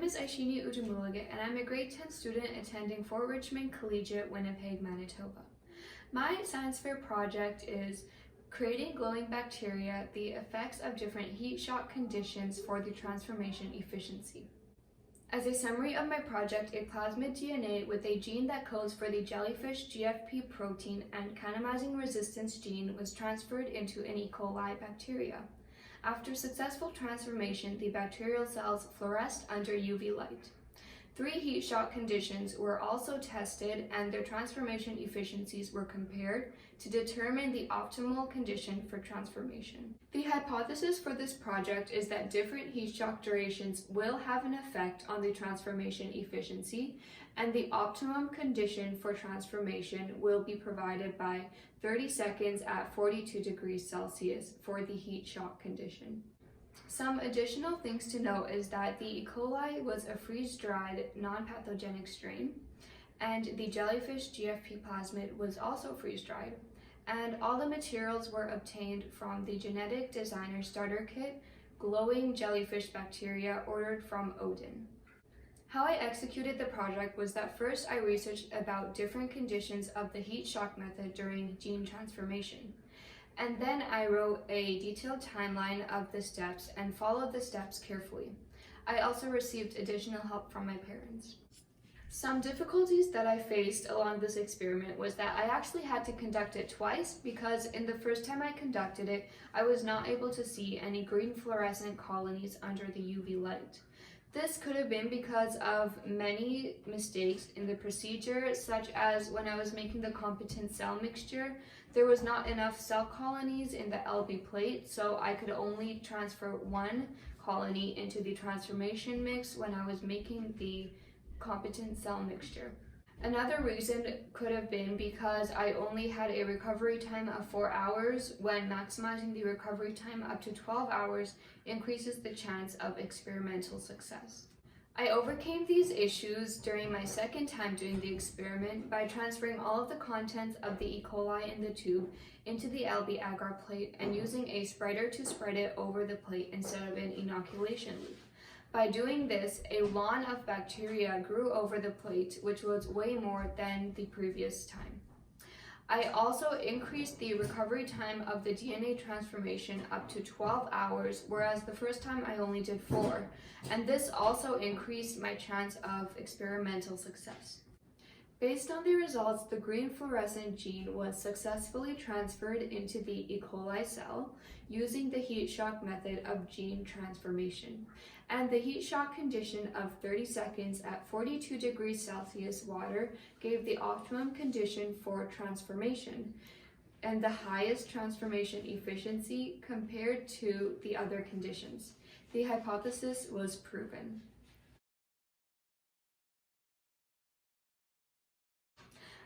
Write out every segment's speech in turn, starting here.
is Aieshini Udumullage, and I'm a grade 10 student attending Fort Richmond Collegiate, Winnipeg, Manitoba. My science fair project is creating glowing bacteria, the effects of different heat shock conditions for the transformation efficiency. As a summary of my project, a plasmid DNA with a gene that codes for the jellyfish GFP protein and Kanamycin resistance gene was transferred into an E. coli bacteria. After successful transformation, the bacterial cells fluoresced under UV light. 3 heat shock conditions were also tested, and their transformation efficiencies were compared to determine the optimal condition for transformation. The hypothesis for this project is that different heat shock durations will have an effect on the transformation efficiency, and the optimum condition for transformation will be provided by 30 seconds at 42 degrees Celsius for the heat shock condition. Some additional things to note is that the E. coli was a freeze-dried, non-pathogenic strain, and the jellyfish GFP plasmid was also freeze-dried, and all the materials were obtained from the genetic designer starter kit, glowing jellyfish bacteria ordered from Odin. How I executed the project was that first I researched about different conditions of the heat shock method during gene transformation. And then I wrote a detailed timeline of the steps and followed the steps carefully. I also received additional help from my parents. Some difficulties that I faced along this experiment was that I actually had to conduct it twice because in the first time I conducted it, I was not able to see any green fluorescent colonies under the UV light. This could have been because of many mistakes in the procedure, such as when I was making the competent cell mixture, there was not enough cell colonies in the LB plate, so I could only transfer 1 colony into the transformation mix when I was making the competent cell mixture. Another reason could have been because I only had a recovery time of 4 hours, when maximizing the recovery time up to 12 hours increases the chance of experimental success. I overcame these issues during my second time doing the experiment by transferring all of the contents of the E. coli in the tube into the LB Agar plate and using a spreader to spread it over the plate instead of an inoculation loop. By doing this, a lawn of bacteria grew over the plate, which was way more than the previous time. I also increased the recovery time of the DNA transformation up to 12 hours, whereas the first time I only did 4, and this also increased my chance of experimental success. Based on the results, the green fluorescent gene was successfully transferred into the E. coli cell using the heat shock method of gene transformation, and the heat shock condition of 30 seconds at 42 degrees Celsius water gave the optimum condition for transformation and the highest transformation efficiency compared to the other conditions. The hypothesis was proven.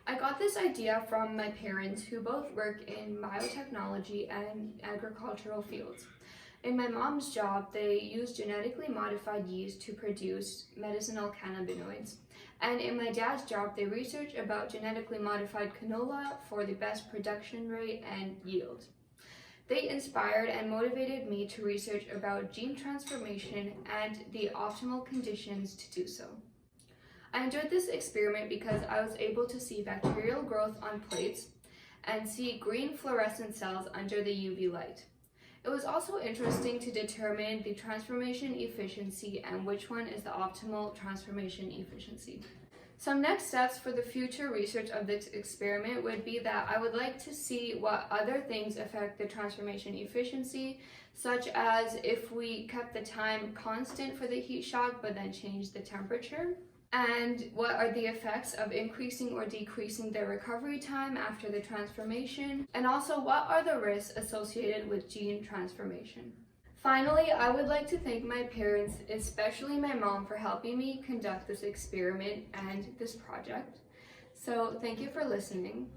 I got this idea from my parents, who both work in biotechnology and agricultural fields. In my mom's job, they use genetically modified yeast to produce medicinal cannabinoids. And in my dad's job, they research about genetically modified canola for the best production rate and yield. They inspired and motivated me to research about gene transformation and the optimal conditions to do so. I enjoyed this experiment because I was able to see bacterial growth on plates and see green fluorescent cells under the UV light. It was also interesting to determine the transformation efficiency and which one is the optimal transformation efficiency. Some next steps for the future research of this experiment would be that I would like to see what other things affect the transformation efficiency, such as if we kept the time constant for the heat shock but then changed the temperature, and what are the effects of increasing or decreasing the recovery time after the transformation, and also what are the risks associated with gene transformation. Finally, I would like to thank my parents, especially my mom, for helping me conduct this experiment and this project. So thank you for listening.